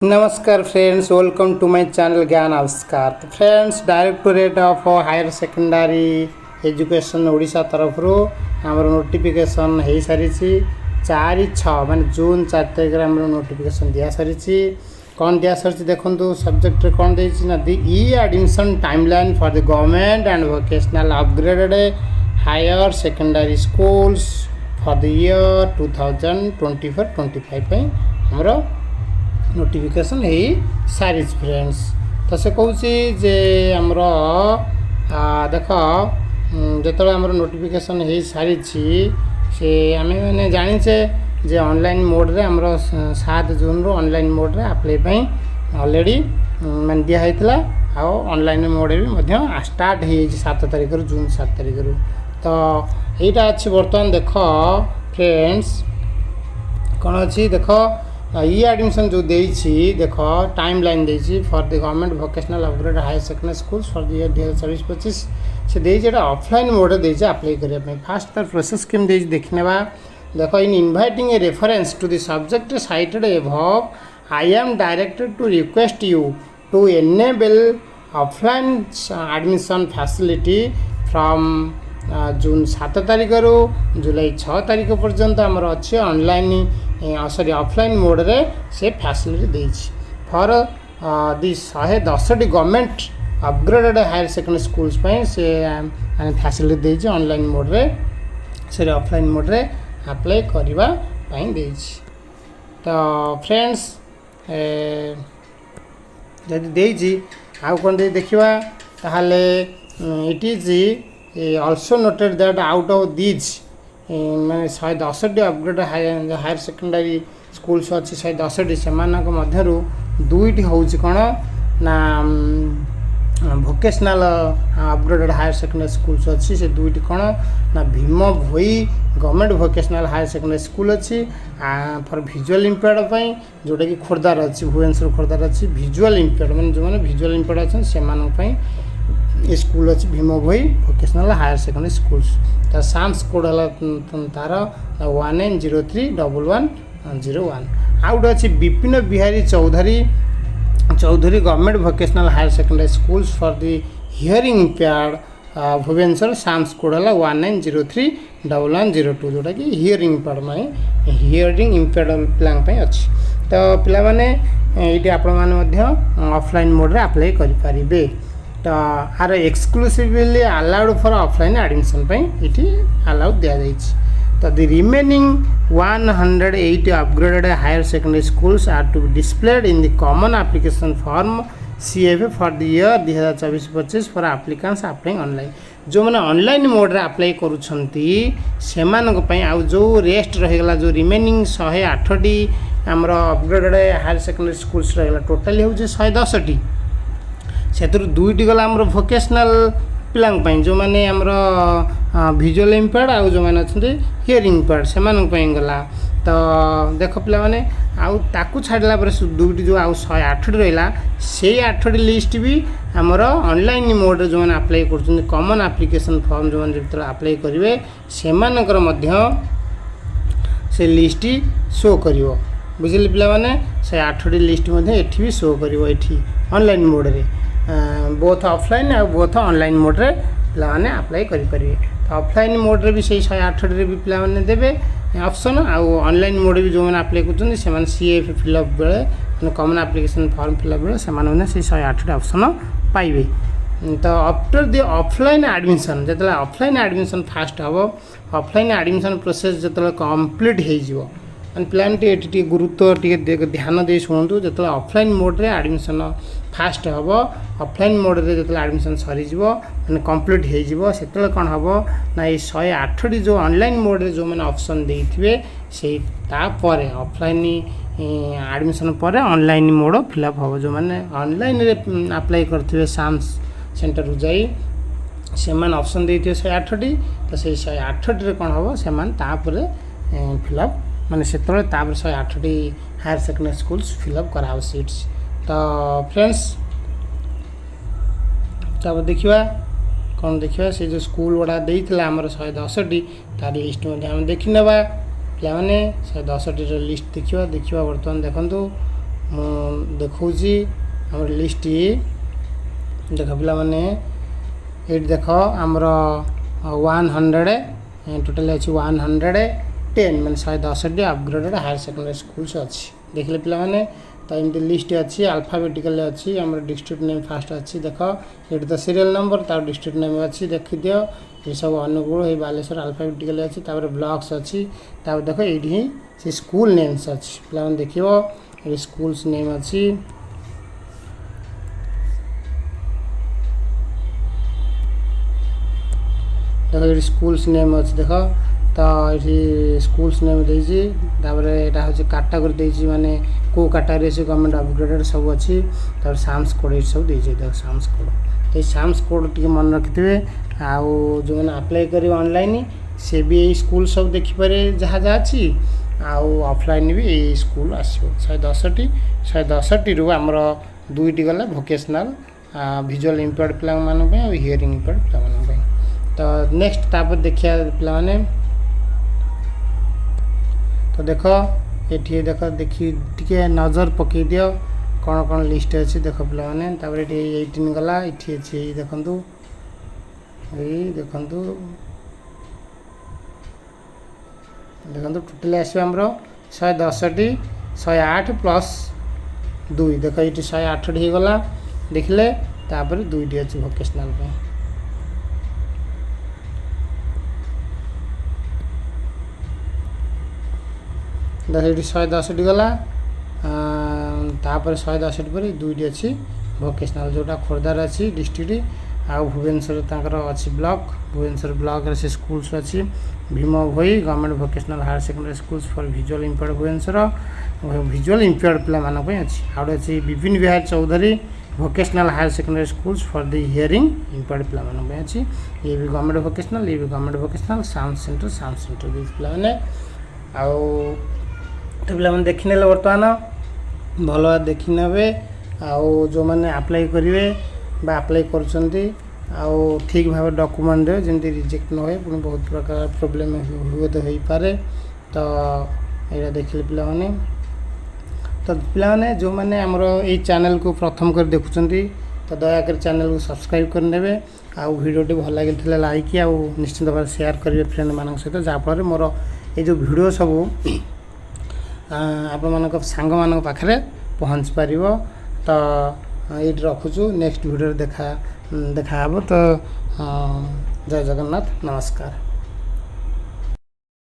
नमस्कार friends, welcome to my channel Gyan Avishkar. तो friends, directorate of higher secondary education Odisha तरफ आमर नोटिफिकेशन हो सारी 4/6 माने जून 4 तारिख में नोटिफिकेशन दिया सारी। कौन दिया सारी देखो सब्जेक्ट कौन देना ना the e admission timeline for the government and vocational upgraded higher secondary schools for the year 2024-25 हमरो नोटिफिकेशन है सारी फ्रेंड्स। तो से कहूँ जे आमर देख जो आमर नोटिफिकेशन हो सारी से आम मैंने जाचे जे ऑनलाइन मोड रे आमर 7 जून रो ऑनलाइन मोड रे अप्लाई ऑलरेडी मान दिखाई ऑनलाइन मोड भी स्टार्ट हो 7 तारिख जून 7 तारिख तो यहाँ अच्छी बर्तमान देख फ्रेंड्स कौन अच्छी देख ई एडमिशन जो देछि देख टाइम लाइन देछि for the government vocational upgrade higher secondary schools for the year 2024-25 से देछि ऑफलाइन मोड देछि अप्लाई करिया पे। फास्ट तार प्रोसेस केम देछि देखनेबा देख in inviting a reference to the subject cited above I am directed to request you to enable offline admission facility from June 7 तारिख रू जुलाई 6 तारिख पर्यंत आमर अच्छे ऑनलाइन सॉरी ऑफलाइन मोड रे से फैसिलिटी देछि for the 110 government upgraded higher secondary schools से फैसिलिटी देछि ऑनलाइन मोड रे से ऑफलाइन मोड रे अप्लाई करबा पई देछि। तो फ्रेंड्स जदि देछि आउ कोन दे देखिबा ताहाले it is also noted that out of these माने 110 अपग्रेड हायर सेकेंडरी स्कूल्स अच्छी 110 से मध्य दुईटी हूँ कौन ना vocational upgraded higher secondary schools अच्छी से दुईटी कौन ना Bhim Bhoi government vocational higher secondary school अच्छी फॉर विजुअल इम्पेयर्ड जोटा कि खोर्धार अच्छी भुवनेश्वर खोर्धार अच्छी विजुअल इम्पेयर्ड मैंने जो मैंने विजुअल इम्पेयर्ड अच्छे से स्कूल अच्छी Bhim Bhoi vocational higher secondary schools तार साम्स कोड है तार 19031101 आउट अच्छी Bipin Bihari Choudhary government vocational higher secondary schools for the hearing impaired Bhubaneswar SAMS code है 19031102 जोटा कि हियरिंग इम्पेयर्ड माने हियरिंग इम्पेयर्ड पिलांग अच्छी। तो पिला माने ये आपण माने ऑफलाइन मोड रे अप्लाई करि परिबे। तो are exclusively allowed for offline admission ये अलाउ दिया तो the remaining 108 upgraded higher secondary schools are to be displayed in the common application form CFA for the year 2024-25 for applicants applying online जो मैंने online mode रे apply करूछंती सेमानक पई आ जो रेस्ट रहेगला जो रिमेनिंग 108 हमरो अपग्रेडेड हायर सेकेंडरी स्कूल्स रहेगला टोटली हो 110 से दुईटी गला आमर भोकेशनल पिलांग जो मैंने आमर विजुअल इम्पेयर्ड आउ जो मैंने अच्छे हियरिंग इम्पेयर्ड से गला। तो देख पिला माने आउ ताकू छाड़ला पर दुईटी जो आउ 108 रहा से 8 लिस्ट भी आमर ऑनलाइन मोड जो मैंने अप्लाई कर कॉमन एप्लिकेशन फॉर्म जो मैंने जो अप्लाई करेंगे से लिस्ट शो कर बुझे पिला माने 108 लिस्ट एठी भी शो कर ऑनलाइन मोड रे बोथ ऑफलाइन और बोथ ऑनलाइन मोड रे पिलाने अप्लाई करि परिबे। तो ऑफलाइन मोड रे भी से 108 रे भी पिलाने देबे ऑप्शन आउ ऑनलाइन मोड भी जो मैंने अप्लाई करछन से माने CFA फिलअप बेले माने कॉमन एप्लिकेशन फॉर्म फिलअप बेले से माने से 108 ऑप्शन पाइबे। तो आफ्टर द ऑफलाइन एडमिशन जतला ऑफलाइन एडमिशन फास्ट हबो ऑफलाइन एडमिशन प्रोसेस जतला कंप्लीट हो जिवो एंड प्लान टी गुरुत्व टी ध्यान दे शुणु जो ऑफलाइन मोड रे एडमिशन फास्ट हम ऑफलाइन मोड रे जो एडमिशन सरीज मैंने कंप्लीट हो से कौन हम ना ये 108 जो ऑनलाइन मोड रे जो मैंने ऑप्शन देते से ऑफलाइन एडमिशन पर ऑनलाइन मोड फिलअप हम जो मैंने ऑनलाइन रे अप्लाई करते साम्स सेंटर रू जाई से ऑप्शन देते 108 तो से 108 रे कौन हम से फिलअप माने से 108 हायर सेकेंडरी स्कूल्स फिलअप करा सीट्स। तो फ्रेंड्स तब देखा कौन देखा से जो स्कूल गुड़ा देता आमर 110 तार लिस्ट में देखी ना पे 110 लिस्ट देखा बर्तमान देखो ଦେଖାଉଛି ଆମର ଲିଷ୍ଟ देख पिला माने ये देख आमर 100 टोटाल अच्छी 110 मैंने 110 अपग्रेडेड हायर सेकेंडरी स्कूल्स अच्छी देखले पिला माने तो एमती लिस्ट अच्छी अल्फाबेटिकल अच्छी आम डिस्ट्रिक्ट नेम फास्ट अच्छी देख ये तो सीरियल नंबर तार डिस्ट्रिक्ट नेम अच्छी देखी दियो ये सब अनुगुण ये बालेश्वर अल्फाबेटिकल अच्छी तापर ब्लॉक्स अच्छी तापर देख ये से स्कूल नेम्स अच्छी पिला माने देखियो ये स्कूल्स नेम अच्छी देख ये स्कूल्स नेम अच्छे देख तो ये स्कूल्स नेम देती यहाँ हूँ कैटेगरी देती माने को कैटेगरी अच्छे गवर्नमेंट अपग्रेडेड सब अच्छी तापर साम्स कोड ये सब देती देख साम्स कोड तो ये साम्स कोड टी मन रखि आउ जो मैंने अप्लाई कर ऑनलाइन से भी यही स्कूल सब देखिपारे जहाँ जहाँ अच्छी आउ ऑफलाइन भी यही स्कूल आसो 110 रु आमर दुईटी गला वोकेशनल विजुअल इम्पेयर्ड पिला मानक और हियरिंग इम्पेयर्ड पिला मानक तो नेक्स्ट तापर देखिया पिला माने तो देख ये देख देखी टिके नजर पकई दियो कौन कौन लिस्ट अच्छी देख पिला माने तापर ये 18 गला इठी अच्छी देखंतु देखंतु टोटल आसो हमरो 110 108 प्लस 2 देख ये 108 हो गला देखले तापर दुईटी अच्छी वोकेशनल पे देख ये 110 गला तापर 110 पर दुईटी अच्छी वोकेशनल जोटा खोर्धार अच्छी डिस्ट्रिक्ट आउ भुवनेश्वर तांकर अच्छी ब्लॉक भुवनेश्वर ब्लॉक रे से स्कूल्स अच्छी Bhim Bhoi government vocational higher secondary schools for visual impaired Bhubaneswar visual impaired पिला मानक अच्छी आउट अच्छी Bipin Bihar Chaudhary vocational higher secondary schools for the hearing impaired पिला मानक अच्छी ये भी गवर्नमेंट वोकेशनल ये भी गवर्नमेंट वोकेशनल साउंड सेंटर दी पिला माने आउ तो पिला माने देखि नेले वर्तमान भल देखि नेबे आउ जो माने अप्लाई करिवे बा अप्लाई करछंती आउ ठीक भाव डॉक्यूमेंट दे जेंति रिजेक्ट न होय पुनी बहुत प्रकार प्रॉब्लम हुए तो होई पारे तो एरा देखले पिला माने तो पिला माने जो माने हमरो ए चैनल को प्रथम कर देखुछंती तो दया कर चैनल को सब्सक्राइब कर नेबे आउ वीडियो टी भल लागिथिले लाइक आउ निश्चित भाव शेयर करिवे फ्रेंड मानक सहित जा फल मोर ए जो वीडियो सब आप मानक सांग मानक पाखरे पहुँच पारिबो तो ये रखुचु नेक्स्ट वीडियो देखा तो जय जगन्नाथ नमस्कार।